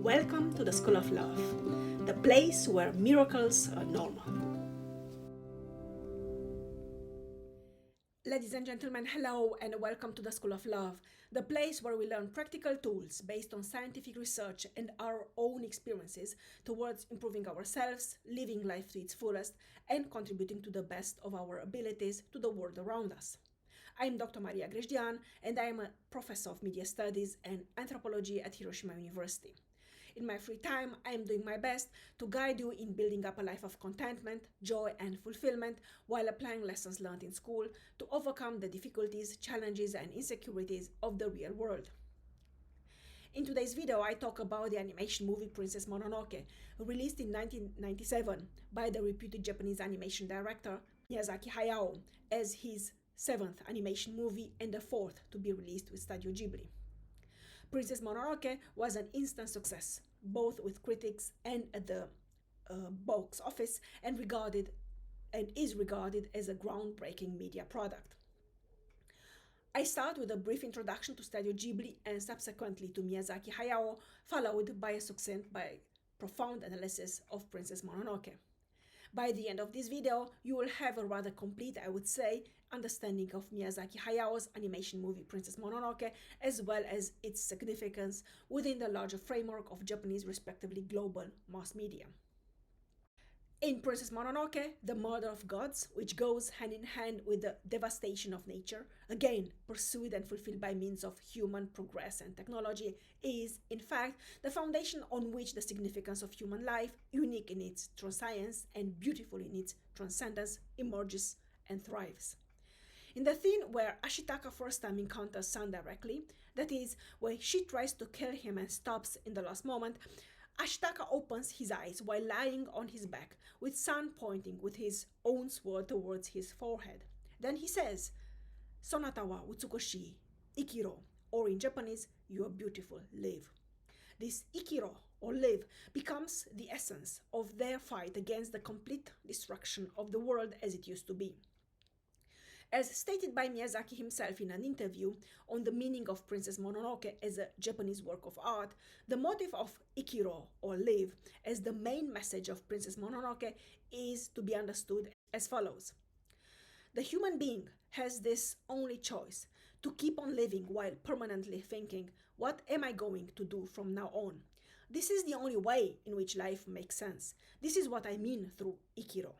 Welcome to the School of Love, the place where miracles are normal. Ladies and gentlemen, hello and welcome to the School of Love, the place where we learn practical tools based on scientific research and our own experiences towards improving ourselves, living life to its fullest, and contributing to the best of our abilities to the world around us. I am Dr. Grajdian, and I am a professor of media studies and anthropology at Hiroshima University. In my free time, I am doing my best to guide you in building up a life of contentment, joy, and fulfillment while applying lessons learned in school to overcome the difficulties, challenges, and insecurities of the real world. In today's video, I talk about the animation movie Princess Mononoke, released in 1997 by the reputed Japanese animation director Miyazaki Hayao as his 7th animation movie and the 4th to be released with Studio Ghibli. Princess Mononoke was an instant success, both with critics and at the box office, and is regarded as a groundbreaking media product. I start with a brief introduction to Studio Ghibli and subsequently to Miyazaki Hayao, followed by a succinct profound analysis of Princess Mononoke. By the end of this video, you will have a rather complete, I would say, understanding of Miyazaki Hayao's animation movie Princess Mononoke, as well as its significance within the larger framework of Japanese, respectively global, mass media. In Princess Mononoke, the murder of gods, which goes hand in hand with the devastation of nature, again pursued and fulfilled by means of human progress and technology, is, in fact, the foundation on which the significance of human life, unique in its transience and beautiful in its transcendence, emerges and thrives. In the scene where Ashitaka first time encounters Sun directly, that is, where she tries to kill him and stops in the last moment, Ashitaka opens his eyes while lying on his back, with Sun pointing with his own sword towards his forehead. Then he says, "Sonata wa utsukoshi, ikiro," or in Japanese, "You are beautiful, live." This ikiro, or live, becomes the essence of their fight against the complete destruction of the world as it used to be. As stated by Miyazaki himself in an interview on the meaning of Princess Mononoke as a Japanese work of art, the motive of Ikiro, or live, as the main message of Princess Mononoke is to be understood as follows. The human being has this only choice, to keep on living while permanently thinking, what am I going to do from now on? This is the only way in which life makes sense. This is what I mean through Ikiro.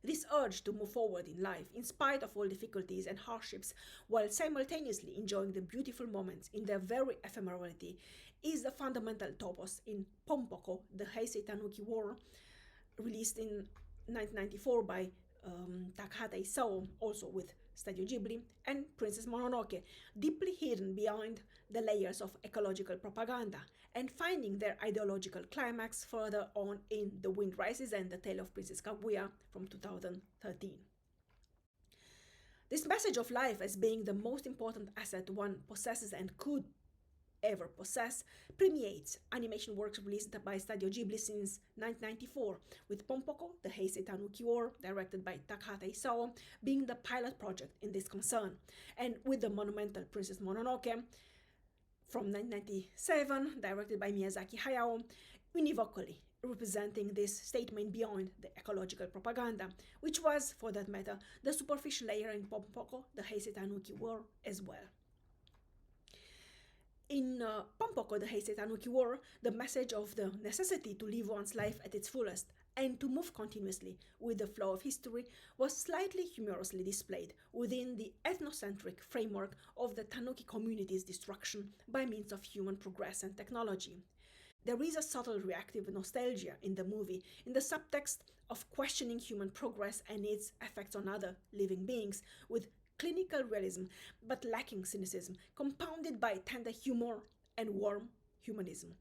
This urge to move forward in life, in spite of all difficulties and hardships, while simultaneously enjoying the beautiful moments in their very ephemerality, is the fundamental topos in Pompoko, the Heisei Tanuki War, released in 1994 by Takahata Isao, also with Studio Ghibli, and Princess Mononoke, deeply hidden behind the layers of ecological propaganda, and finding their ideological climax further on in The Wind Rises and The Tale of Princess Kaguya from 2013. This message of life as being the most important asset one possesses and could ever possess permeates animation works released by Studio Ghibli since 1994, with Pompoko, the Heisei Tanuki War, directed by Takahata Isao, being the pilot project in this concern, and with the monumental Princess Mononoke from 1997, directed by Miyazaki Hayao, univocally representing this statement beyond the ecological propaganda, which was, for that matter, the superficial layer in Pompoko, the Heisei Tanuki War, as well. In Pompoko, the Heisei Tanuki War, the message of the necessity to live one's life at its fullest and to move continuously with the flow of history was slightly humorously displayed within the ethnocentric framework of the Tanuki community's destruction by means of human progress and technology. There is a subtle reactive nostalgia in the movie, in the subtext of questioning human progress and its effects on other living beings, with clinical realism but lacking cynicism, compounded by tender humor and warm humanism,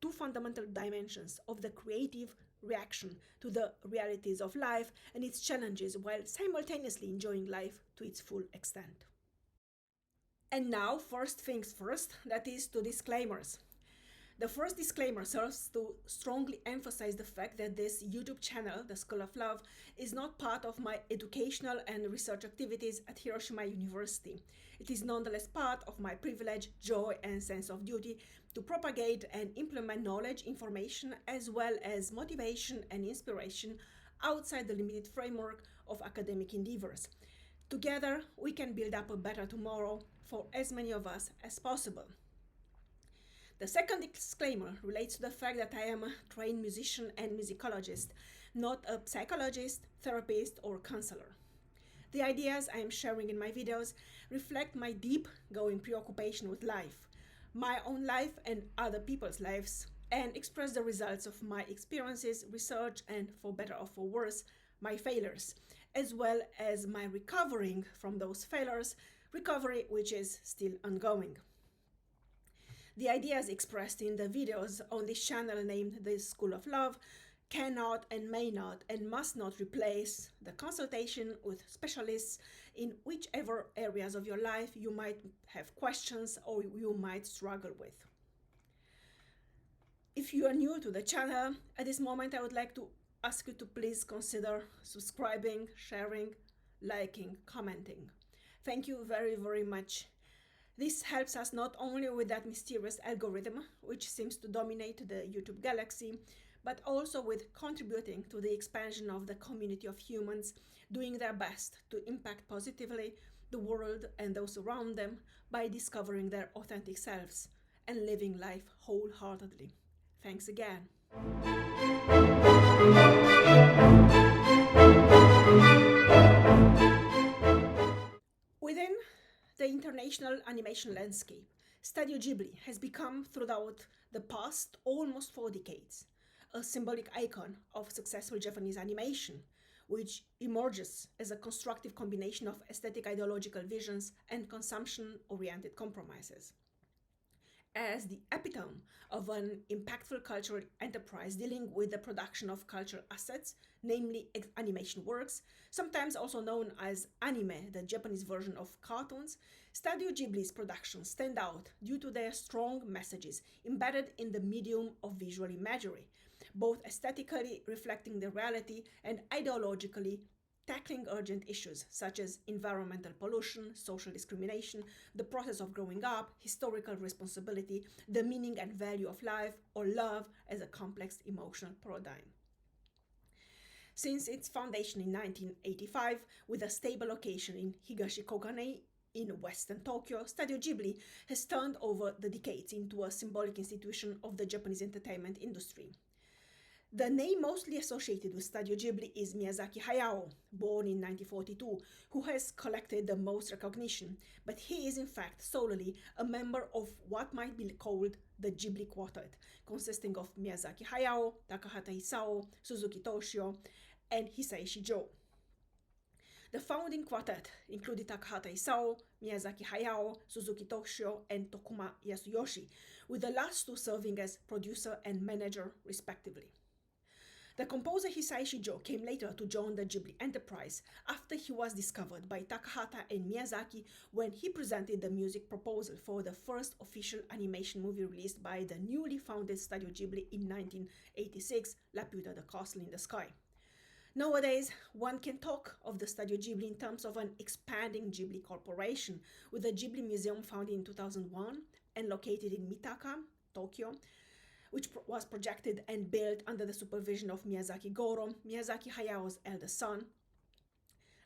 two fundamental dimensions of the creative reaction to the realities of life and its challenges while simultaneously enjoying life to its full extent. And now, first things first, that is to disclaimers. The first disclaimer serves to strongly emphasize the fact that this YouTube channel, The School of Love, is not part of my educational and research activities at Hiroshima University. It is nonetheless part of my privilege, joy, and sense of duty to propagate and implement knowledge, information, as well as motivation and inspiration outside the limited framework of academic endeavors. Together, we can build up a better tomorrow for as many of us as possible. The second disclaimer relates to the fact that I am a trained musician and musicologist, not a psychologist, therapist, or counselor. The ideas I am sharing in my videos reflect my deep-going preoccupation with life, my own life and other people's lives, and express the results of my experiences, research, and, for better or for worse, my failures, as well as my recovering from those failures, recovery which is still ongoing. The ideas expressed in the videos on this channel named The School of Love cannot and may not and must not replace the consultation with specialists in whichever areas of your life you might have questions or you might struggle with. If you are new to the channel, at this moment I would like to ask you to please consider subscribing, sharing, liking, commenting. Thank you very, very much. This helps us not only with that mysterious algorithm which seems to dominate the YouTube galaxy, but also with contributing to the expansion of the community of humans doing their best to impact positively the world and those around them by discovering their authentic selves and living life wholeheartedly. Thanks again. Within the international animation landscape, Studio Ghibli has become, throughout the past almost 4 decades, a symbolic icon of successful Japanese animation, which emerges as a constructive combination of aesthetic ideological visions and consumption-oriented compromises. As the epitome of an impactful cultural enterprise dealing with the production of cultural assets, namely animation works, sometimes also known as anime, the Japanese version of cartoons, Studio Ghibli's productions stand out due to their strong messages embedded in the medium of visual imagery, both aesthetically reflecting the reality and ideologically tackling urgent issues such as environmental pollution, social discrimination, the process of growing up, historical responsibility, the meaning and value of life, or love as a complex emotional paradigm. Since its foundation in 1985, with a stable location in Higashikogane in western Tokyo, Studio Ghibli has turned over the decades into a symbolic institution of the Japanese entertainment industry. The name mostly associated with Studio Ghibli is Miyazaki Hayao, born in 1942, who has collected the most recognition, but he is in fact solely a member of what might be called the Ghibli Quartet, consisting of Miyazaki Hayao, Takahata Isao, Suzuki Toshio, and Hisaishi Joe. The founding quartet included Takahata Isao, Miyazaki Hayao, Suzuki Toshio, and Tokuma Yasuyoshi, with the last two serving as producer and manager respectively. The composer Hisaishi Joe came later to join the Ghibli enterprise after he was discovered by Takahata and Miyazaki when he presented the music proposal for the first official animation movie released by the newly founded Studio Ghibli in 1986, Laputa the Castle in the Sky. Nowadays, one can talk of the Studio Ghibli in terms of an expanding Ghibli corporation, with the Ghibli Museum founded in 2001 and located in Mitaka, Tokyo, which was projected and built under the supervision of Miyazaki Goro, Miyazaki Hayao's eldest son.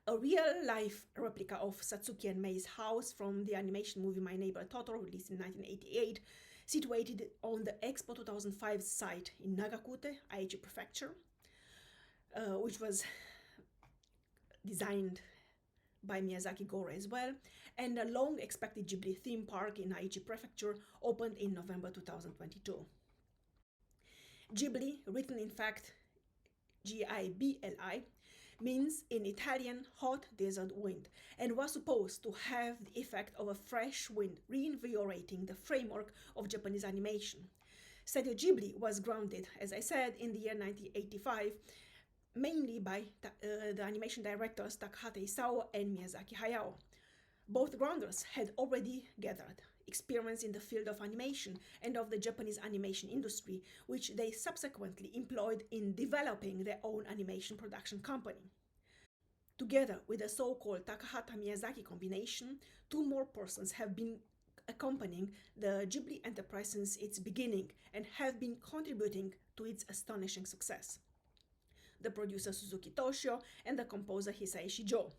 A real-life replica of Satsuki and Mei's house from the animation movie My Neighbor Totoro, released in 1988, situated on the Expo 2005 site in Nagakute, Aichi Prefecture, which was designed by Miyazaki Goro as well, and a long-expected Ghibli theme park in Aichi Prefecture opened in November 2022. Ghibli, written in fact G-I-B-L-I, means in Italian hot desert wind, and was supposed to have the effect of a fresh wind reinvigorating the framework of Japanese animation. Studio Ghibli was grounded, as I said, in the year 1985, mainly by the animation directors Takahata Isao and Miyazaki Hayao. Both grounders had already gathered experience in the field of animation and of the Japanese animation industry, which they subsequently employed in developing their own animation production company. Together with the so-called Takahata-Miyazaki combination, two more persons have been accompanying the Ghibli enterprise since its beginning and have been contributing to its astonishing success: the producer Suzuki Toshio and the composer Hisaishi Joe.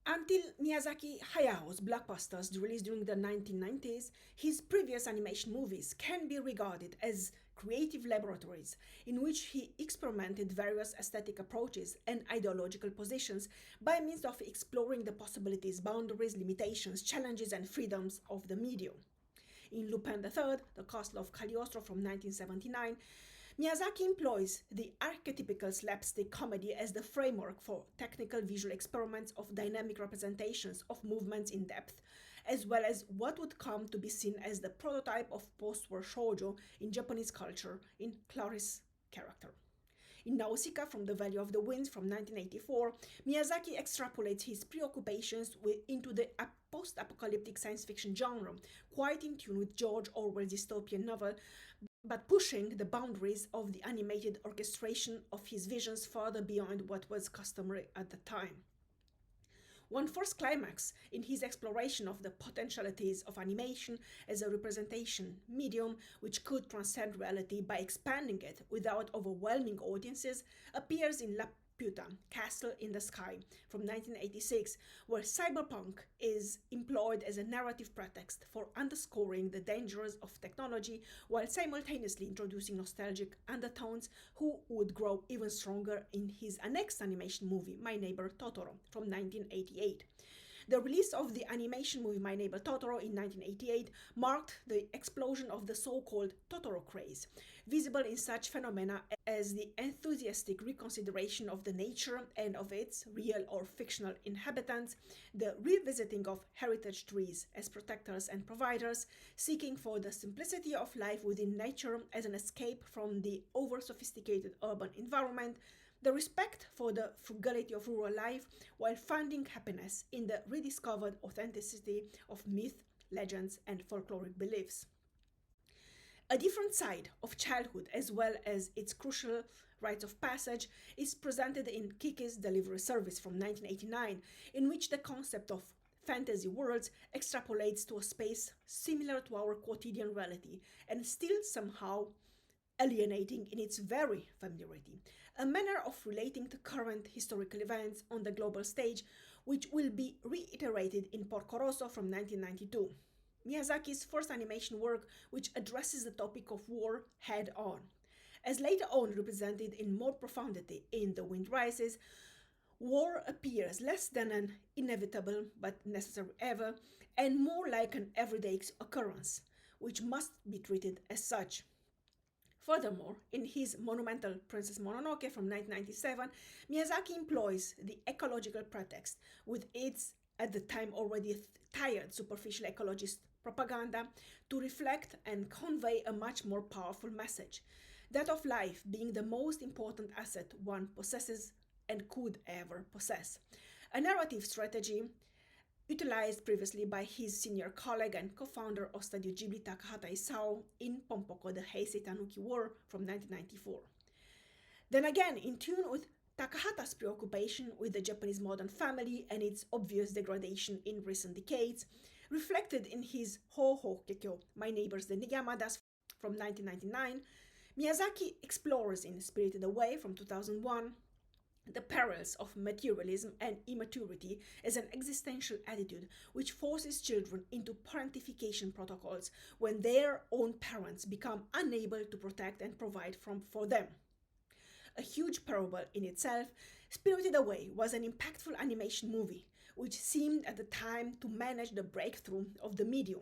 Until Miyazaki Hayao's blockbusters released during the 1990s, his previous animation movies can be regarded as creative laboratories in which he experimented various aesthetic approaches and ideological positions by means of exploring the possibilities, boundaries, limitations, challenges, and freedoms of the medium. In Lupin III, The Castle of Cagliostro from 1979, Miyazaki employs the archetypical slapstick comedy as the framework for technical visual experiments of dynamic representations of movements in depth, as well as what would come to be seen as the prototype of post-war shoujo in Japanese culture in Clarice's character. In Nausicaa from the Valley of the Winds from 1984, Miyazaki extrapolates his preoccupations into the post-apocalyptic science fiction genre, quite in tune with George Orwell's dystopian novel, but pushing the boundaries of the animated orchestration of his visions further beyond what was customary at the time. One first climax in his exploration of the potentialities of animation as a representation medium which could transcend reality by expanding it without overwhelming audiences appears in La Puta, Castle in the Sky from 1986, where cyberpunk is employed as a narrative pretext for underscoring the dangers of technology while simultaneously introducing nostalgic undertones who would grow even stronger in his next animation movie, My Neighbor Totoro, from 1988. The release of the animation movie My Neighbor Totoro in 1988 marked the explosion of the so-called Totoro craze, visible in such phenomena as the enthusiastic reconsideration of the nature and of its real or fictional inhabitants, the revisiting of heritage trees as protectors and providers, seeking for the simplicity of life within nature as an escape from the over-sophisticated urban environment, the respect for the frugality of rural life while finding happiness in the rediscovered authenticity of myth, legends, and folkloric beliefs. A different side of childhood, as well as its crucial rites of passage, is presented in Kiki's Delivery Service from 1989, in which the concept of fantasy worlds extrapolates to a space similar to our quotidian reality and still somehow alienating in its very familiarity, a manner of relating to current historical events on the global stage, which will be reiterated in Porco Rosso from 1992. Miyazaki's first animation work which addresses the topic of war head-on. As later on represented in more profundity in The Wind Rises, war appears less than an inevitable but necessary evil and more like an everyday occurrence, which must be treated as such. Furthermore, in his monumental Princess Mononoke from 1997, Miyazaki employs the ecological pretext with its, at the time already tired superficial ecologist propaganda, to reflect and convey a much more powerful message, that of life being the most important asset one possesses and could ever possess. A narrative strategy utilized previously by his senior colleague and co-founder of Studio Ghibli Takahata Isao in Pompoko the Heisei Tanuki War from 1994. Then again, in tune with Takahata's preoccupation with the Japanese modern family and its obvious degradation in recent decades, reflected in his Ho Ho Kekyo, My Neighbors the Yamadas from 1999, Miyazaki explores in Spirited Away from 2001 the perils of materialism and immaturity as an existential attitude which forces children into parentification protocols when their own parents become unable to protect and provide for them. A huge parable in itself, Spirited Away was an impactful animation movie which seemed at the time to manage the breakthrough of the medium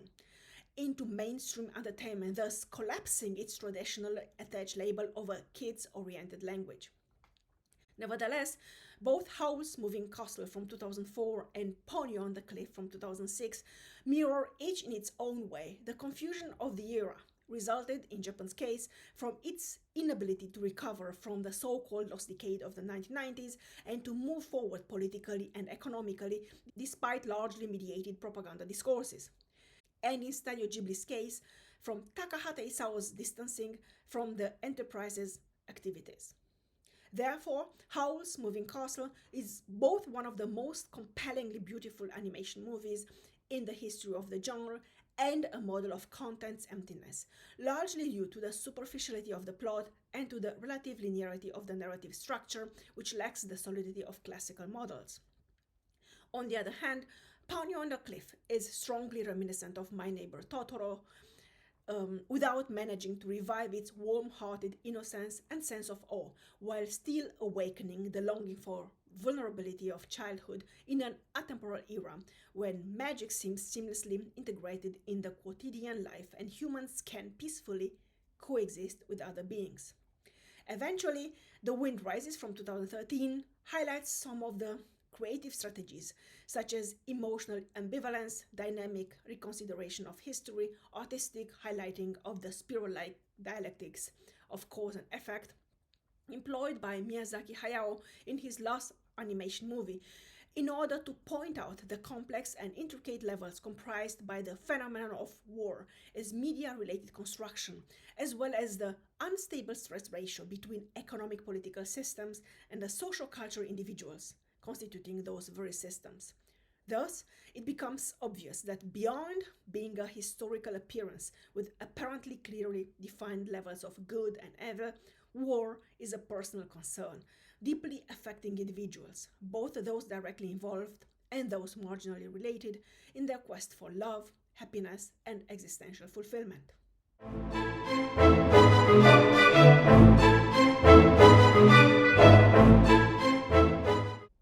into mainstream entertainment, thus collapsing its traditional attached label of a kids-oriented language. Nevertheless, both Howl's Moving Castle from 2004 and Pony on the Cliff from 2006 mirror each in its own way the confusion of the era, resulted, in Japan's case, from its inability to recover from the so-called lost decade of the 1990s and to move forward politically and economically despite largely mediated propaganda discourses. And in Studio Ghibli's case, from Takahata Isao's distancing from the enterprise's activities. Therefore, Howl's Moving Castle is both one of the most compellingly beautiful animation movies in the history of the genre and a model of content's emptiness, largely due to the superficiality of the plot and to the relative linearity of the narrative structure, which lacks the solidity of classical models. On the other hand, Ponyo on the Cliff is strongly reminiscent of My Neighbor Totoro, without managing to revive its warm-hearted innocence and sense of awe, while still awakening the longing for vulnerability of childhood in an atemporal era when magic seems seamlessly integrated in the quotidian life and humans can peacefully coexist with other beings. Eventually, The Wind Rises from 2013 highlights some of the creative strategies such as emotional ambivalence, dynamic reconsideration of history, artistic highlighting of the spiral-like dialectics of cause and effect, employed by Miyazaki Hayao in his last animation movie, in order to point out the complex and intricate levels comprised by the phenomenon of war as media-related construction, as well as the unstable stress ratio between economic political systems and the social cultural individuals constituting those very systems. Thus, it becomes obvious that beyond being a historical appearance with apparently clearly defined levels of good and evil, war is a personal concern, deeply affecting individuals, both those directly involved and those marginally related, in their quest for love, happiness, and existential fulfillment.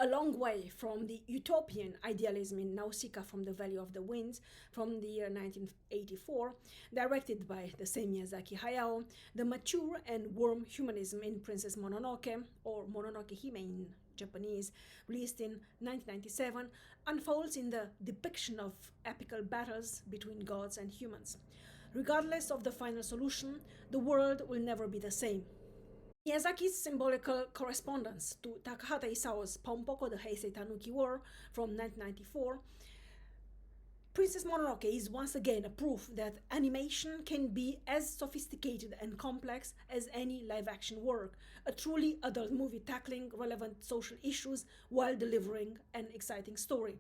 A long way from the utopian idealism in Nausicaa from the Valley of the Winds from the year 1984, directed by the same Miyazaki Hayao, the mature and warm humanism in Princess Mononoke, or Mononoke Hime in Japanese, released in 1997, unfolds in the depiction of epical battles between gods and humans. Regardless of the final solution, the world will never be the same. Miyazaki's symbolical correspondence to Takahata Isao's Pompoko the Heisei Tanuki War from 1994, Princess Mononoke is once again a proof that animation can be as sophisticated and complex as any live-action work, a truly adult movie tackling relevant social issues while delivering an exciting story.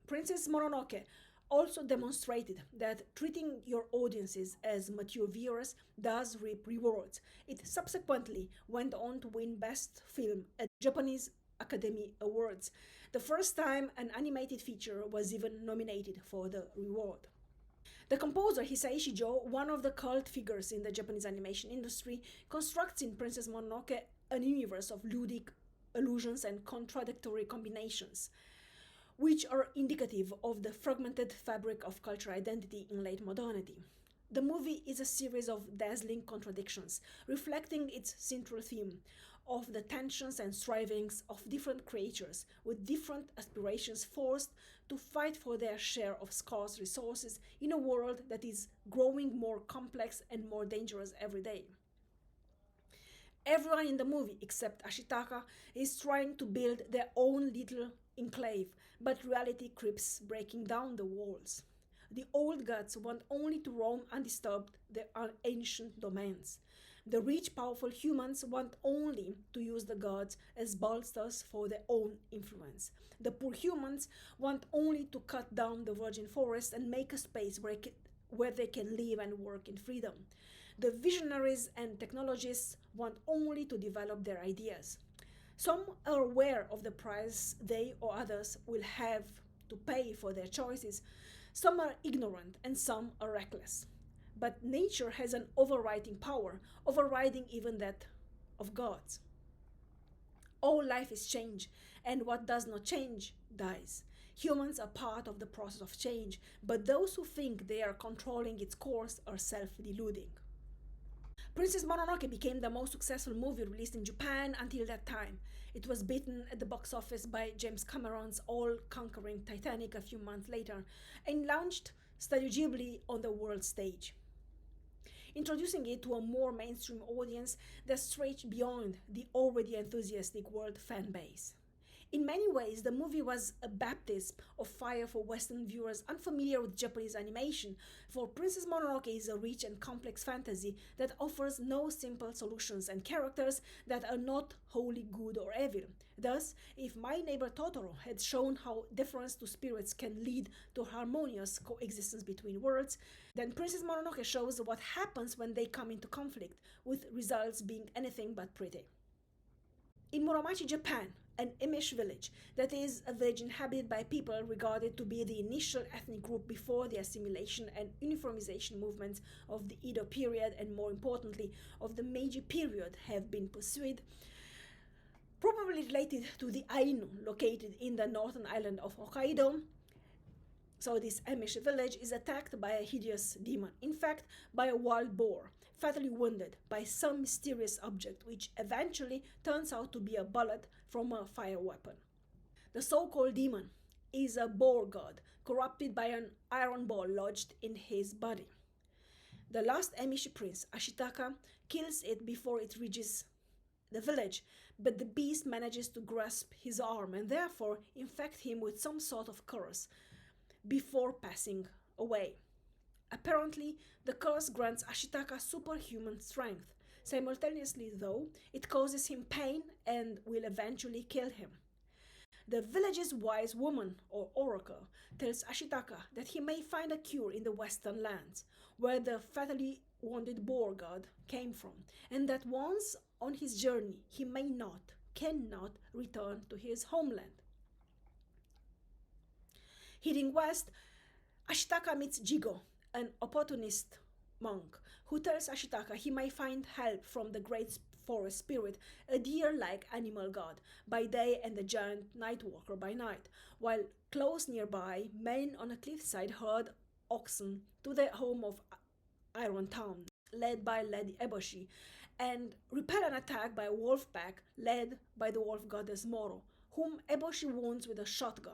Princess Mononoke also demonstrated that treating your audiences as mature viewers does reap rewards. It subsequently went on to win Best Film at Japanese Academy Awards, the first time an animated feature was even nominated for the reward. The composer Hisaishi Joe, one of the cult figures in the Japanese animation industry, constructs in Princess Mononoke an universe of ludic allusions and contradictory combinations, which are indicative of the fragmented fabric of cultural identity in late modernity. The movie is a series of dazzling contradictions, reflecting its central theme of the tensions and strivings of different creatures with different aspirations forced to fight for their share of scarce resources in a world that is growing more complex and more dangerous every day. Everyone in the movie, except Ashitaka, is trying to build their own little enclave, but reality creeps breaking down the walls. The old gods want only to roam undisturbed their ancient domains. The rich, powerful humans want only to use the gods as bolsters for their own influence. The poor humans want only to cut down the virgin forest and make a space where they can live and work in freedom. The visionaries and technologists want only to develop their ideas. Some are aware of the price they or others will have to pay for their choices. Some are ignorant and some are reckless. But nature has an overriding power, overriding even that of gods. All life is change, and what does not change dies. Humans are part of the process of change, but those who think they are controlling its course are self-deluding. Princess Mononoke became the most successful movie released in Japan until that time. It was beaten at the box office by James Cameron's all-conquering Titanic a few months later and launched Studio Ghibli on the world stage. introducing it to a more mainstream audience that stretched beyond the already enthusiastic world fan base. In many ways, the movie was a baptism of fire for Western viewers unfamiliar with Japanese animation, for Princess Mononoke is a rich and complex fantasy that offers no simple solutions and characters that are not wholly good or evil. Thus, if My Neighbor Totoro had shown how deference to spirits can lead to harmonious coexistence between worlds, then Princess Mononoke shows what happens when they come into conflict, with results being anything but pretty. In Muromachi, Japan, an Amish village that is a village inhabited by people regarded to be the initial ethnic group before the assimilation and uniformization movements of the Edo period and, more importantly, of the Meiji period have been pursued, probably related to the Ainu located in the northern island of Hokkaido. So this Amish village is attacked by a hideous demon, in fact by a wild boar, fatally wounded by some mysterious object which eventually turns out to be a bullet from a fire weapon. The so-called demon is a boar god corrupted by an iron ball lodged in his body. The last Amish prince, Ashitaka, kills it before it reaches the village, but the beast manages to grasp his arm and therefore infect him with some sort of curse before passing away. Apparently, the curse grants Ashitaka superhuman strength. Simultaneously, though, it causes him pain and will eventually kill him. The village's wise woman, or oracle, tells Ashitaka that he may find a cure in the western lands, where the fatally wounded boar god came from, and that once on his journey he cannot return to his homeland. Heading west, Ashitaka meets Jigo, an opportunist monk, who tells Ashitaka he may find help from the great forest spirit, a deer-like animal god by day and a giant nightwalker by night, while close nearby, men on a cliffside herd oxen to their home of Iron Town, led by Lady Eboshi, and repel an attack by a wolf pack led by the wolf goddess Moro, whom Eboshi wounds with a shotgun.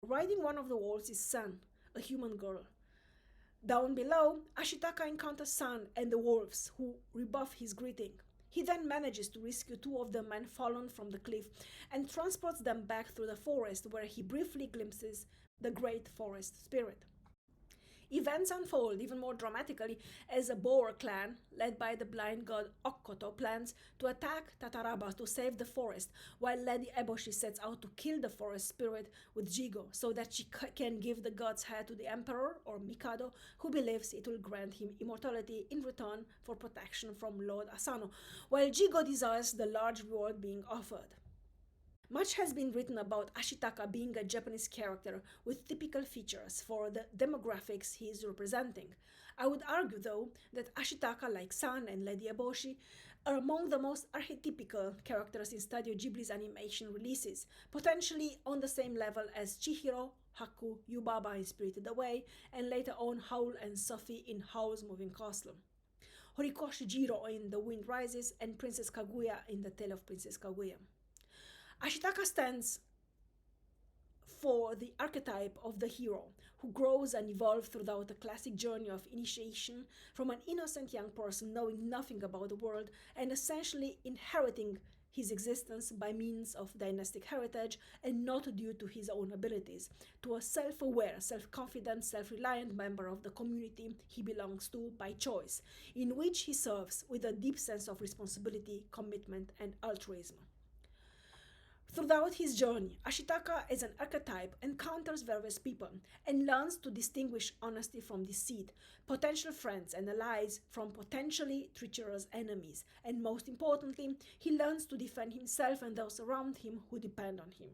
Riding one of the wolves is San, a human girl. Down below, Ashitaka encounters San and the wolves, who rebuff his greeting. He then manages to rescue two of the men fallen from the cliff and transports them back through the forest, where he briefly glimpses the great forest spirit. Events unfold even more dramatically as a Boer clan, led by the blind god Okkoto, plans to attack Tataraba to save the forest, while Lady Eboshi sets out to kill the forest spirit with Jigo so that she can give the god's head to the emperor, or Mikado, who believes it will grant him immortality in return for protection from Lord Asano, while Jigo desires the large reward being offered. Much has been written about Ashitaka being a Japanese character with typical features for the demographics he is representing. I would argue, though, that Ashitaka, like San and Lady Eboshi, are among the most archetypical characters in Studio Ghibli's animation releases, potentially on the same level as Chihiro, Haku, Yubaba in Spirited Away, and later on Howl and Sophie in Howl's Moving Castle, Horikoshi Jiro in The Wind Rises, and Princess Kaguya in The Tale of Princess Kaguya. Ashitaka stands for the archetype of the hero who grows and evolves throughout a classic journey of initiation from an innocent young person knowing nothing about the world and essentially inheriting his existence by means of dynastic heritage and not due to his own abilities, to a self-aware, self-confident, self-reliant member of the community he belongs to by choice, in which he serves with a deep sense of responsibility, commitment, and altruism. Throughout his journey, Ashitaka as an archetype encounters various people and learns to distinguish honesty from deceit, potential friends and allies from potentially treacherous enemies, and most importantly, he learns to defend himself and those around him who depend on him.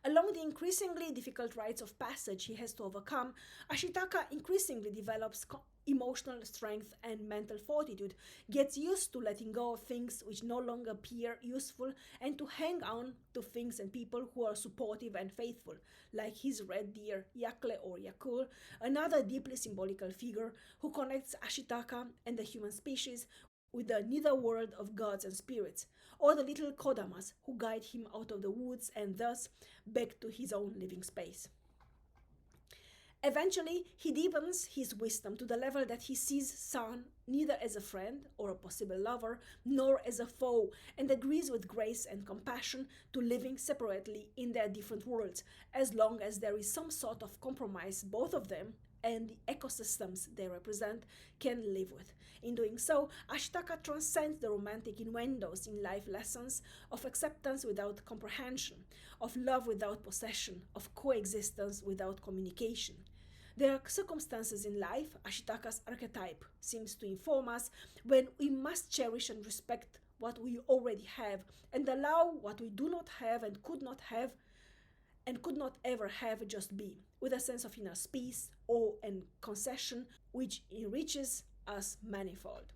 Along the increasingly difficult rites of passage he has to overcome, Ashitaka increasingly develops emotional strength and mental fortitude, gets used to letting go of things which no longer appear useful, and to hang on to things and people who are supportive and faithful, like his red deer, Yakle or Yakul, another deeply symbolical figure who connects Ashitaka and the human species with the netherworld of gods and spirits, or the little Kodamas who guide him out of the woods and thus back to his own living space. Eventually, he deepens his wisdom to the level that he sees San neither as a friend or a possible lover, nor as a foe, and agrees with grace and compassion to living separately in their different worlds, as long as there is some sort of compromise both of them and the ecosystems they represent can live with. In doing so, Ashitaka transcends the romantic innuendos in life lessons of acceptance without comprehension, of love without possession, of coexistence without communication. There are circumstances in life, Ashitaka's archetype seems to inform us, when we must cherish and respect what we already have and allow what we do not have and could not ever have just be, with a sense of inner peace, awe, and concession which enriches us manifold.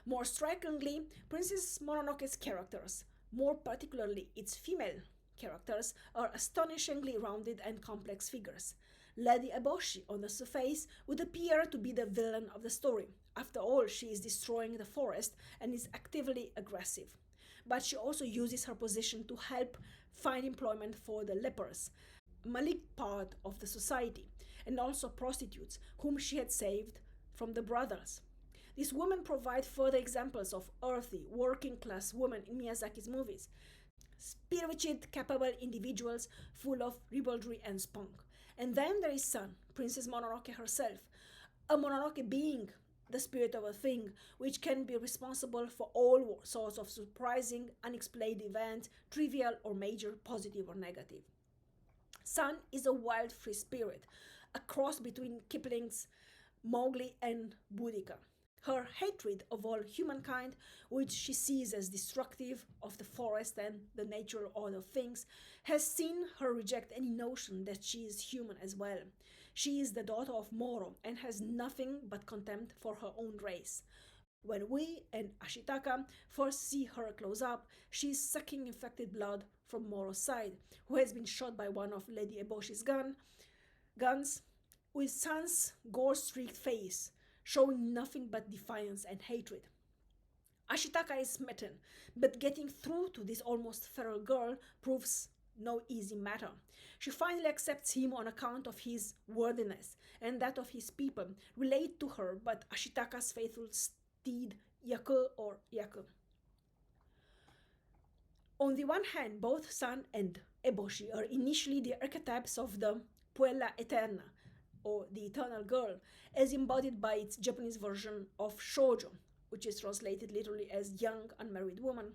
More strikingly, Princess Mononoke's characters, more particularly its female characters, are astonishingly rounded and complex figures. Lady Eboshi, on the surface, would appear to be the villain of the story. After all, she is destroying the forest and is actively aggressive. But she also uses her position to help find employment for the lepers, a malignant part of the society, and also prostitutes, whom she had saved from the brothels. These women provide further examples of earthy, working class women in Miyazaki's movies, spirited, capable individuals full of ribaldry and spunk. And then there is San, Princess Mononoke herself, a Mononoke being the spirit of a thing, which can be responsible for all sorts of surprising, unexplained events, trivial or major, positive or negative. San is a wild free spirit, a cross between Kipling's Mowgli and Boudica. Her hatred of all humankind, which she sees as destructive of the forest and the natural order of things, has seen her reject any notion that she is human as well. She is the daughter of Moro and has nothing but contempt for her own race. When we and Ashitaka first see her close up, she is sucking infected blood from Moro's side, who has been shot by one of Lady Eboshi's guns, with San's gore-streaked face, showing nothing but defiance and hatred. Ashitaka is smitten, but getting through to this almost feral girl proves no easy matter. She finally accepts him on account of his worthiness, and that of his people relate to her but Ashitaka's faithful steed Yaku or Yaku. On the one hand, both San and Eboshi are initially the archetypes of the Puella Eterna, or the eternal girl, as embodied by its Japanese version of shoujo, which is translated literally as young unmarried woman,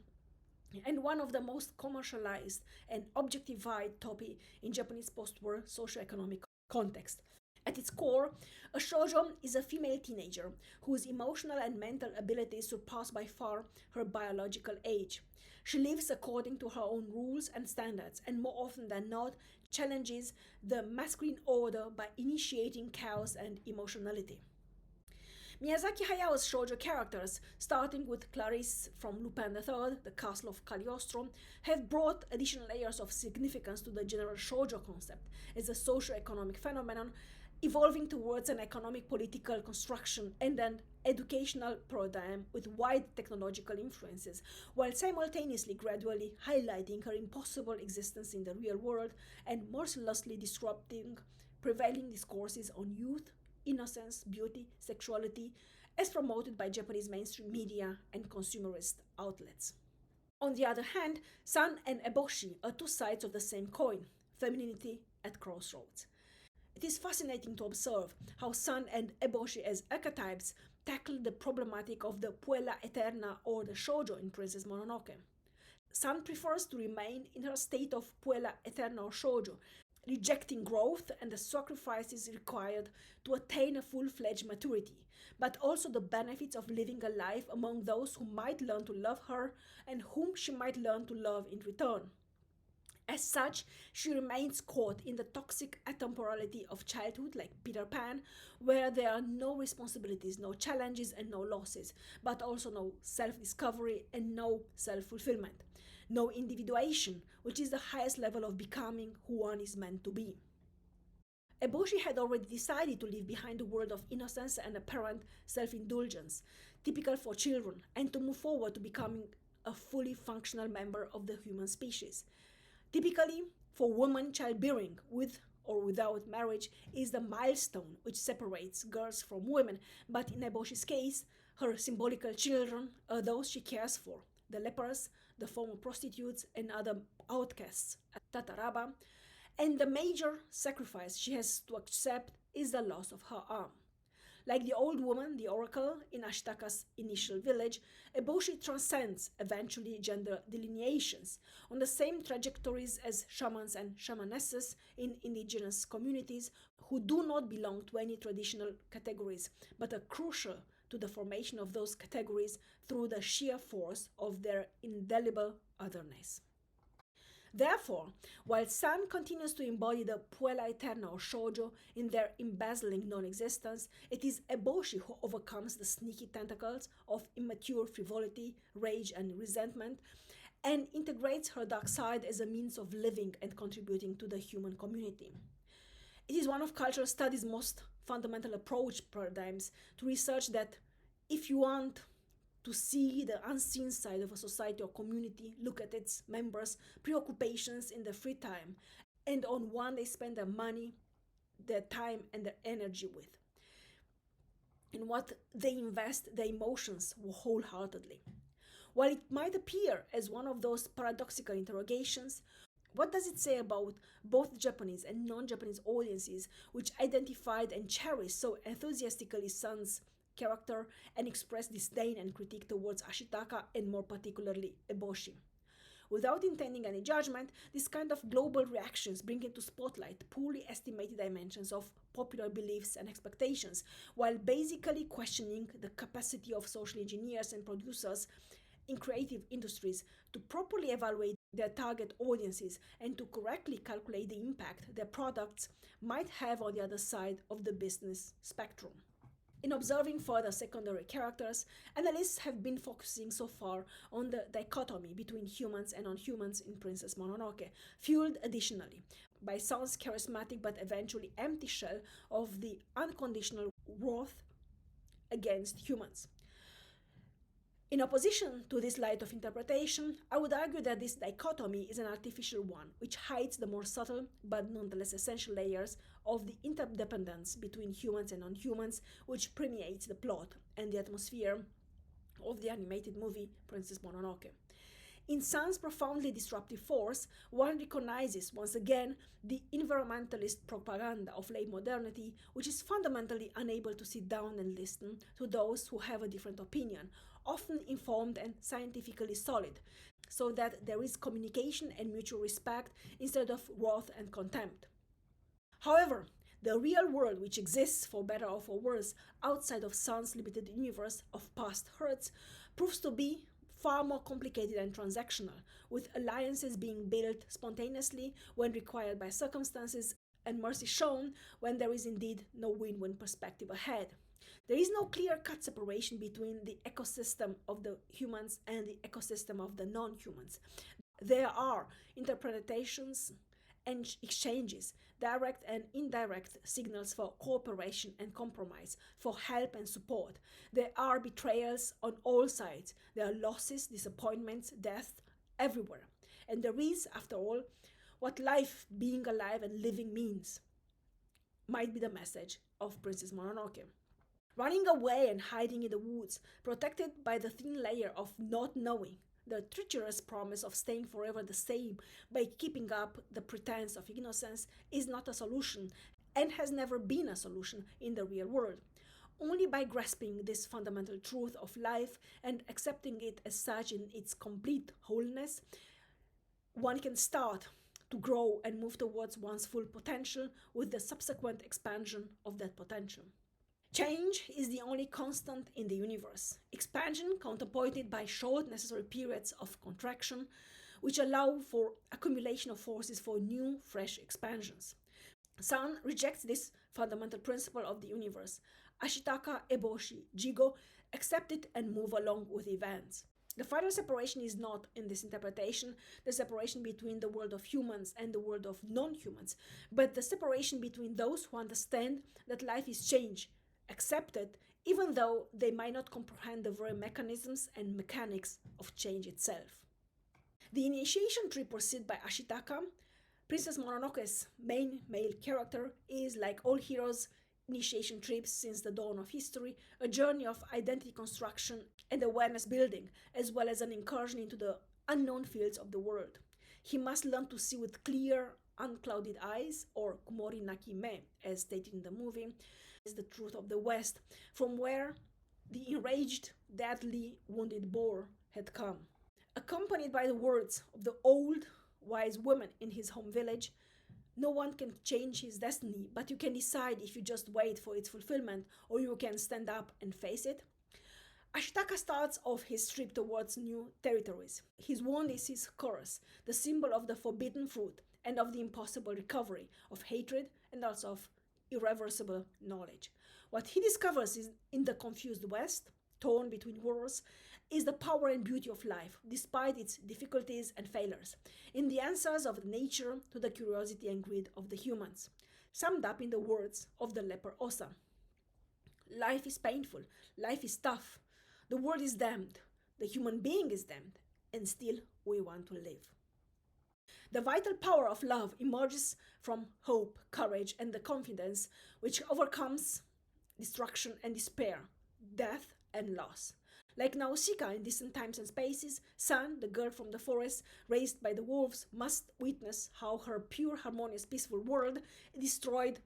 and one of the most commercialized and objectified topi in Japanese post-war socio-economic context. At its core, a shoujo is a female teenager whose emotional and mental abilities surpass by far her biological age. She lives according to her own rules and standards, and more often than not, challenges the masculine order by initiating chaos and emotionality. Miyazaki Hayao's shoujo characters, starting with Clarice from Lupin III, The Castle of Cagliostro, have brought additional layers of significance to the general shoujo concept as a socio-economic phenomenon evolving towards an economic political construction and an educational paradigm with wide technological influences, while simultaneously gradually highlighting her impossible existence in the real world and mercilessly disrupting prevailing discourses on youth, innocence, beauty, sexuality, as promoted by Japanese mainstream media and consumerist outlets. On the other hand, San and Eboshi are two sides of the same coin, femininity at crossroads. It is fascinating to observe how San and Eboshi as archetypes tackle the problematic of the Puella Eterna or the shoujo in Princess Mononoke. San prefers to remain in her state of Puella Eterna or shoujo, rejecting growth and the sacrifices required to attain a full-fledged maturity, but also the benefits of living a life among those who might learn to love her and whom she might learn to love in return. As such, she remains caught in the toxic atemporality of childhood like Peter Pan, where there are no responsibilities, no challenges and no losses, but also no self-discovery and no self-fulfillment. No individuation, which is the highest level of becoming who one is meant to be. Eboshi had already decided to leave behind a world of innocence and apparent self-indulgence, typical for children, and to move forward to becoming a fully functional member of the human species. Typically, for women childbearing, with or without marriage is the milestone which separates girls from women, but in Eboshi's case, her symbolical children are those she cares for, the lepers, the former prostitutes, and other outcasts at Tataraba, and the major sacrifice she has to accept is the loss of her arm. Like the old woman, the oracle, in Ashitaka's initial village, Eboshi transcends eventually gender delineations on the same trajectories as shamans and shamanesses in indigenous communities who do not belong to any traditional categories but are crucial to the formation of those categories through the sheer force of their indelible otherness. Therefore, while Sun continues to embody the puella eterna or shoujo in their embezzling non-existence, it is Eboshi who overcomes the sneaky tentacles of immature frivolity, rage, and resentment, and integrates her dark side as a means of living and contributing to the human community. It is one of cultural studies' most fundamental approach paradigms to research that if you want to see the unseen side of a society or community, look at its members' preoccupations in their free time, and on one they spend their money, their time, and their energy with, in what they invest their emotions wholeheartedly. While it might appear as one of those paradoxical interrogations, what does it say about both Japanese and non-Japanese audiences which identified and cherished so enthusiastically Sun's character and expressed disdain and critique towards Ashitaka and more particularly Eboshi? Without intending any judgment, this kind of global reactions bring into spotlight poorly estimated dimensions of popular beliefs and expectations, while basically questioning the capacity of social engineers and producers in creative industries to properly evaluate their target audiences and to correctly calculate the impact their products might have on the other side of the business spectrum. In observing further secondary characters, analysts have been focusing so far on the dichotomy between humans and non-humans in Princess Mononoke, fueled additionally by Sun's charismatic but eventually empty shell of the unconditional wrath against humans. In opposition to this light of interpretation, I would argue that this dichotomy is an artificial one, which hides the more subtle but nonetheless essential layers of the interdependence between humans and non-humans, which permeates the plot and the atmosphere of the animated movie Princess Mononoke. In Sun's profoundly disruptive force, one recognizes once again the environmentalist propaganda of late modernity, which is fundamentally unable to sit down and listen to those who have a different opinion, often informed and scientifically solid, so that there is communication and mutual respect instead of wrath and contempt. However, the real world, which exists for better or for worse outside of Sun's limited universe of past hurts, proves to be far more complicated and transactional, with alliances being built spontaneously when required by circumstances and mercy shown when there is indeed no win-win perspective ahead. There is no clear-cut separation between the ecosystem of the humans and the ecosystem of the non-humans. There are interpretations and exchanges, direct and indirect signals for cooperation and compromise, for help and support. There are betrayals on all sides. There are losses, disappointments, death everywhere. And there is, after all, what life, being alive and living means. Might be the message of Princess Mononoke. Running away and hiding in the woods, protected by the thin layer of not knowing, the treacherous promise of staying forever the same by keeping up the pretense of innocence, is not a solution and has never been a solution in the real world. Only by grasping this fundamental truth of life and accepting it as such in its complete wholeness, one can start to grow and move towards one's full potential with the subsequent expansion of that potential. Change is the only constant in the universe. Expansion counterpointed by short necessary periods of contraction, which allow for accumulation of forces for new, fresh expansions. Sun rejects this fundamental principle of the universe. Ashitaka, Eboshi, Jigo accept it and move along with events. The final separation is not, in this interpretation, the separation between the world of humans and the world of non-humans, but the separation between those who understand that life is change, accept it, even though they might not comprehend the very mechanisms and mechanics of change itself. The initiation tree pursued by Ashitaka Princess Mononoke's main male character is, like all heroes' initiation trips since the dawn of history, a journey of identity construction and awareness building, as well as an incursion into the unknown fields of the world. He must learn to see with clear, unclouded eyes, or kumori naki me, as stated in the movie, is the truth of the West, from where the enraged, deadly, wounded boar had come. Accompanied by the words of the old, wise woman in his home village, no one can change his destiny, but you can decide if you just wait for its fulfillment or you can stand up and face it. Ashitaka starts off his trip towards new territories. His wand is his chorus, the symbol of the forbidden fruit and of the impossible recovery, of hatred and also of irreversible knowledge. What he discovers is in the confused West, torn between wars, is the power and beauty of life, despite its difficulties and failures, in the answers of nature to the curiosity and greed of the humans, summed up in the words of the leper Osa. Life is painful, life is tough, the world is damned, the human being is damned, and still we want to live. The vital power of love emerges from hope, courage, and the confidence which overcomes destruction and despair, death and loss. Like Nausicaa in distant times and spaces, Sun, the girl from the forest raised by the wolves, must witness how her pure, harmonious, peaceful world is destroyed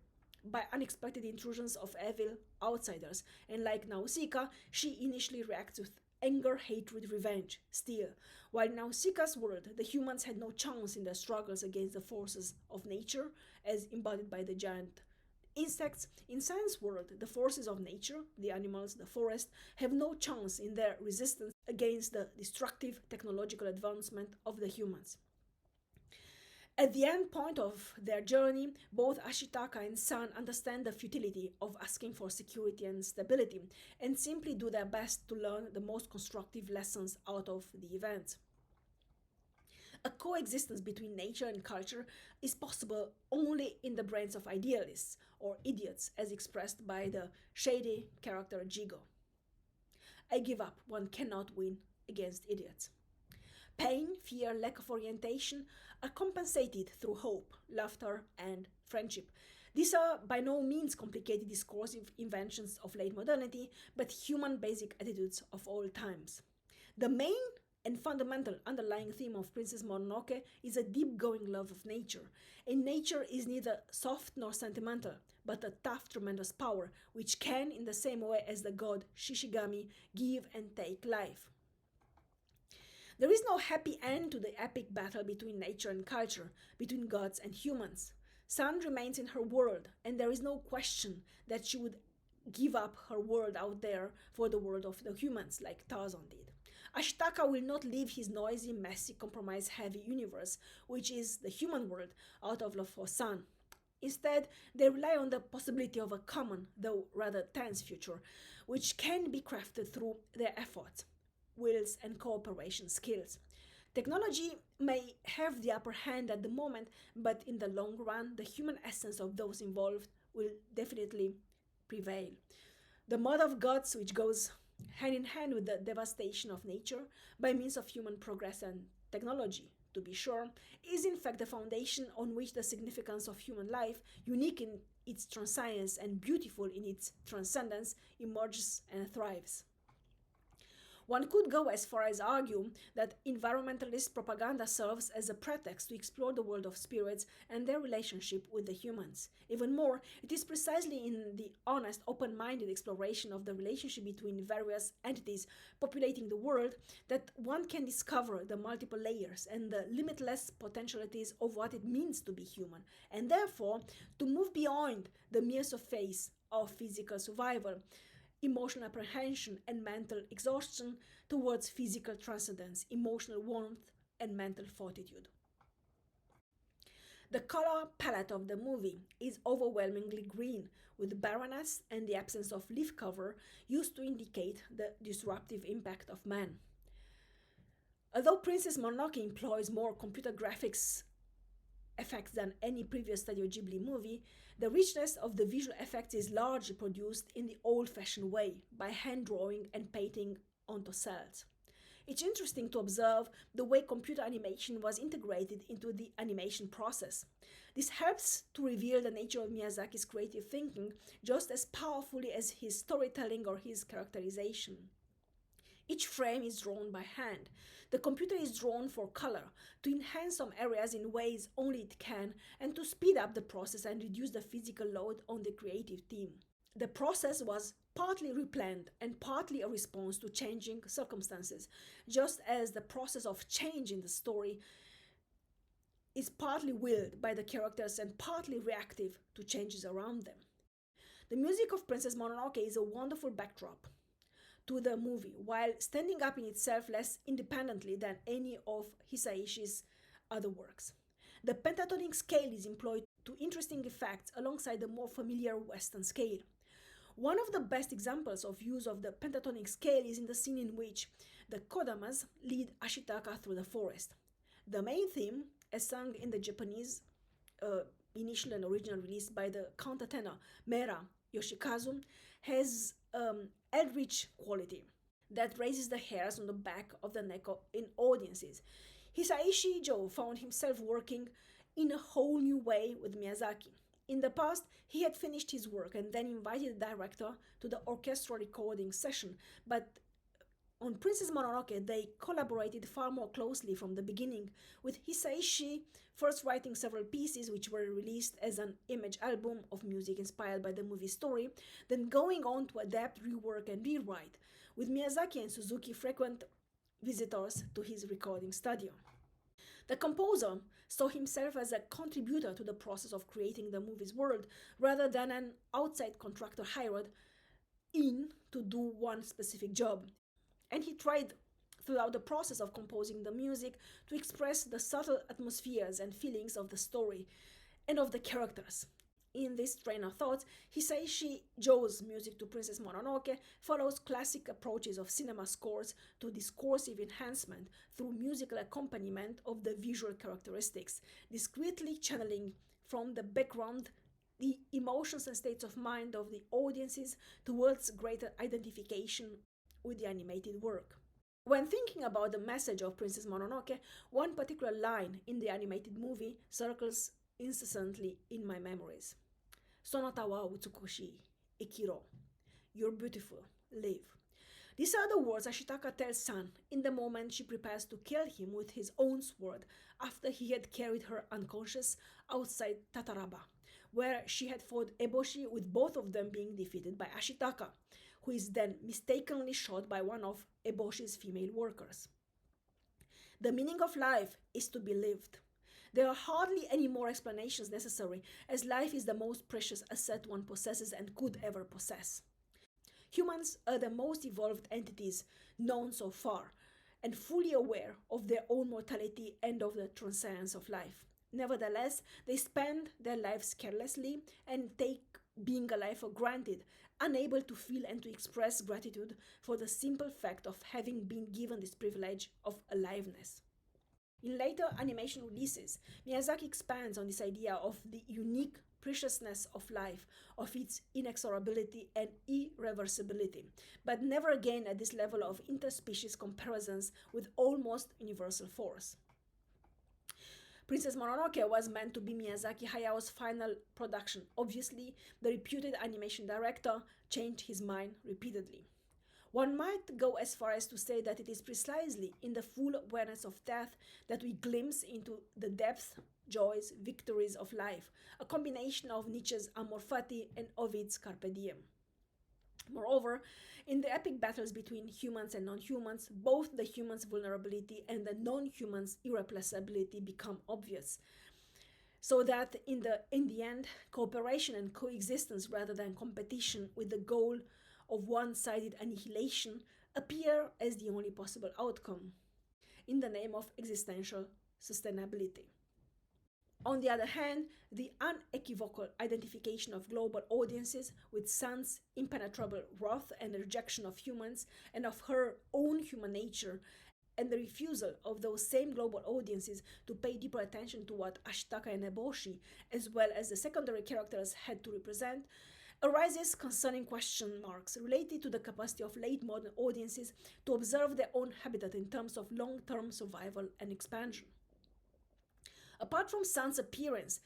by unexpected intrusions of evil outsiders. And like Nausicaa, she initially reacts with anger, hatred, revenge. Still, while in Nausicaa's world, the humans had no chance in their struggles against the forces of nature, as embodied by the giant insects, in Sun's world, the forces of nature, the animals, the forest, have no chance in their resistance against the destructive technological advancement of the humans. At the end point of their journey, both Ashitaka and Sun understand the futility of asking for security and stability, and simply do their best to learn the most constructive lessons out of the events. A coexistence between nature and culture is possible only in the brains of idealists, or idiots, as expressed by the shady character Jigo. I give up, one cannot win against idiots. Pain, fear, lack of orientation are compensated through hope, laughter, and friendship. These are by no means complicated discursive inventions of late modernity, but human basic attitudes of all times. The main and fundamental underlying theme of Princess Mononoke is a deep-going love of nature, and nature is neither soft nor sentimental, but a tough, tremendous power, which can, in the same way as the god Shishigami, give and take life. There is no happy end to the epic battle between nature and culture, between gods and humans. Sun remains in her world, and there is no question that she would give up her world out there for the world of the humans, like Tarzan did. Ashitaka will not leave his noisy, messy, compromise-heavy universe, which is the human world, out of love for Sun. Instead, they rely on the possibility of a common, though rather tense future, which can be crafted through their efforts, wills, and cooperation skills. Technology may have the upper hand at the moment, but in the long run, the human essence of those involved will definitely prevail. The mother of gods, which goes hand in hand with the devastation of nature by means of human progress and technology, to be sure, is in fact the foundation on which the significance of human life, unique in its transience and beautiful in its transcendence, emerges and thrives. One could go as far as argue that environmentalist propaganda serves as a pretext to explore the world of spirits and their relationship with the humans. Even more, it is precisely in the honest, open-minded exploration of the relationship between various entities populating the world that one can discover the multiple layers and the limitless potentialities of what it means to be human, and therefore to move beyond the mere surface of physical survival, emotional apprehension, and mental exhaustion towards physical transcendence, emotional warmth, and mental fortitude. The color palette of the movie is overwhelmingly green, with barrenness and the absence of leaf cover used to indicate the disruptive impact of man. Although Princess Mononoke employs more computer graphics effects than any previous Studio Ghibli movie, the richness of the visual effects is largely produced in the old-fashioned way, by hand drawing and painting onto cells. It's interesting to observe the way computer animation was integrated into the animation process. This helps to reveal the nature of Miyazaki's creative thinking just as powerfully as his storytelling or his characterization. Each frame is drawn by hand. The computer is drawn for color, to enhance some areas in ways only it can, and to speed up the process and reduce the physical load on the creative team. The process was partly replanned and partly a response to changing circumstances, just as the process of change in the story is partly willed by the characters and partly reactive to changes around them. The music of Princess Mononoke is a wonderful backdrop to the movie, while standing up in itself less independently than any of Hisaishi's other works. The pentatonic scale is employed to interesting effects alongside the more familiar Western scale. One of the best examples of use of the pentatonic scale is in the scene in which the Kodamas lead Ashitaka through the forest. The main theme, as sung in the Japanese initial and original release by the countertenor Mera Yoshikazu, has eldritch quality that raises the hairs on the back of the neck in audiences. Hisaishi Joe found himself working in a whole new way with Miyazaki. In the past, he had finished his work and then invited the director to the orchestral recording session, but on Princess Mononoke, they collaborated far more closely from the beginning, with Hisaishi first writing several pieces which were released as an image album of music inspired by the movie story, then going on to adapt, rework, and rewrite, with Miyazaki and Suzuki frequent visitors to his recording studio. The composer saw himself as a contributor to the process of creating the movie's world rather than an outside contractor hired in to do one specific job. And he tried throughout the process of composing the music to express the subtle atmospheres and feelings of the story and of the characters. In this train of thought, Hisaishi Joe's music to Princess Mononoke follows classic approaches of cinema scores to discursive enhancement through musical accompaniment of the visual characteristics, discreetly channeling from the background the emotions and states of mind of the audiences towards greater identification with the animated work. When thinking about the message of Princess Mononoke, one particular line in the animated movie circles incessantly in my memories. Sonata wa utsukushi, ikiro. You're beautiful, live. These are the words Ashitaka tells San in the moment she prepares to kill him with his own sword after he had carried her unconscious outside Tataraba, where she had fought Eboshi with both of them being defeated by Ashitaka, who is then mistakenly shot by one of Eboshi's female workers. The meaning of life is to be lived. There are hardly any more explanations necessary, as life is the most precious asset one possesses and could ever possess. Humans are the most evolved entities known so far, and fully aware of their own mortality and of the transcendence of life. Nevertheless, they spend their lives carelessly and take being alive for granted, unable to feel and to express gratitude for the simple fact of having been given this privilege of aliveness. In later animation releases, Miyazaki expands on this idea of the unique preciousness of life, of its inexorability and irreversibility, but never again at this level of interspecies comparisons with almost universal force. Princess Mononoke was meant to be Miyazaki Hayao's final production. Obviously, the reputed animation director changed his mind repeatedly. One might go as far as to say that it is precisely in the full awareness of death that we glimpse into the depths, joys, victories of life, a combination of Nietzsche's Amor Fati and Ovid's Carpe Diem. Moreover, in the epic battles between humans and non-humans, both the humans' vulnerability and the non-humans' irreplaceability become obvious, so that in the end, cooperation and coexistence rather than competition with the goal of one-sided annihilation appear as the only possible outcome, in the name of existential sustainability. On the other hand, the unequivocal identification of global audiences with San's impenetrable wrath and rejection of humans and of her own human nature, and the refusal of those same global audiences to pay deeper attention to what Ashitaka and Eboshi, as well as the secondary characters, had to represent, arises concerning question marks related to the capacity of late modern audiences to observe their own habitat in terms of long-term survival and expansion. Apart from Sun's appearance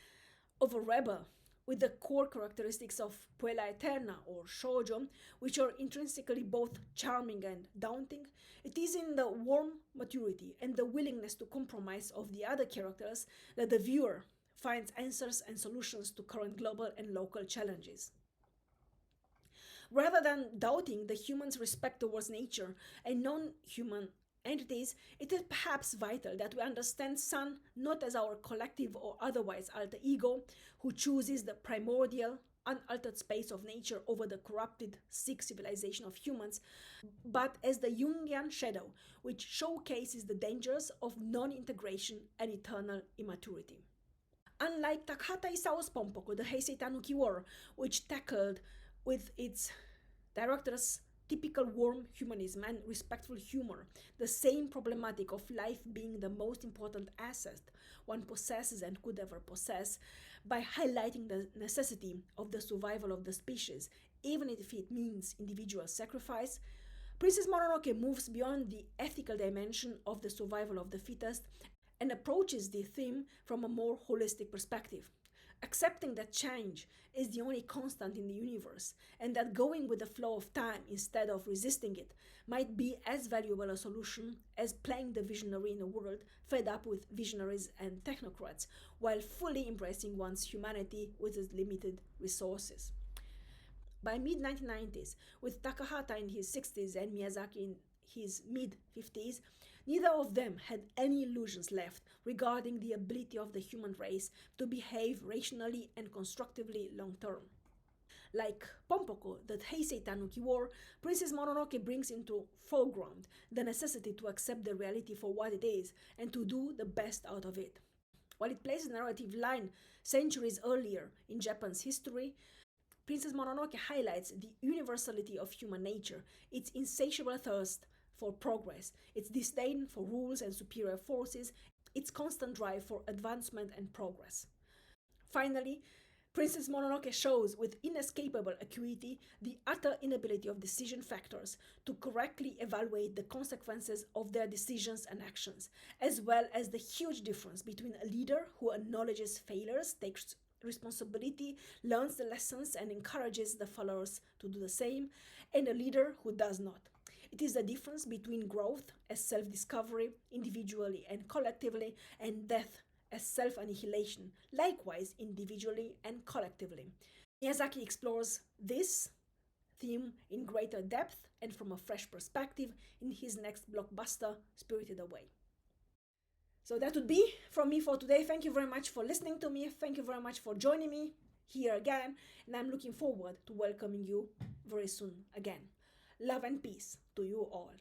of a rebel with the core characteristics of Puella Eterna or Shoujo, which are intrinsically both charming and daunting, it is in the warm maturity and the willingness to compromise of the other characters that the viewer finds answers and solutions to current global and local challenges. Rather than doubting the human's respect towards nature and non-human entities, it is perhaps vital that we understand Sun not as our collective or otherwise alter ego who chooses the primordial, unaltered space of nature over the corrupted, sick civilization of humans, but as the Jungian shadow, which showcases the dangers of non-integration and eternal immaturity. Unlike Takahata Isao's Pompoko, the Heisei Tanuki War, which tackled with its director's typical warm humanism and respectful humor the same problematic of life being the most important asset one possesses and could ever possess, by highlighting the necessity of the survival of the species, even if it means individual sacrifice, Princess Mononoke moves beyond the ethical dimension of the survival of the fittest and approaches the theme from a more holistic perspective, accepting that change is the only constant in the universe and that going with the flow of time instead of resisting it might be as valuable a solution as playing the visionary in a world fed up with visionaries and technocrats while fully embracing one's humanity with its limited resources. By mid-1990s, with Takahata in his 60s and Miyazaki in his mid-50s, neither of them had any illusions left regarding the ability of the human race to behave rationally and constructively long-term. Like Pompoko, the Heisei Tanuki War, Princess Mononoke brings into foreground the necessity to accept the reality for what it is and to do the best out of it. While it places a narrative line centuries earlier in Japan's history, Princess Mononoke highlights the universality of human nature, its insatiable thirst for progress, its disdain for rules and superior forces, its constant drive for advancement and progress. Finally, Princess Mononoke shows with inescapable acuity the utter inability of decision factors to correctly evaluate the consequences of their decisions and actions, as well as the huge difference between a leader who acknowledges failures, takes responsibility, learns the lessons, and encourages the followers to do the same, and a leader who does not. It is the difference between growth as self-discovery, individually and collectively, and death as self-annihilation, likewise individually and collectively. Miyazaki explores this theme in greater depth and from a fresh perspective in his next blockbuster, Spirited Away. So that would be from me for today. Thank you very much for listening to me. Thank you very much for joining me here again, and I'm looking forward to welcoming you very soon again. Love and peace to you all.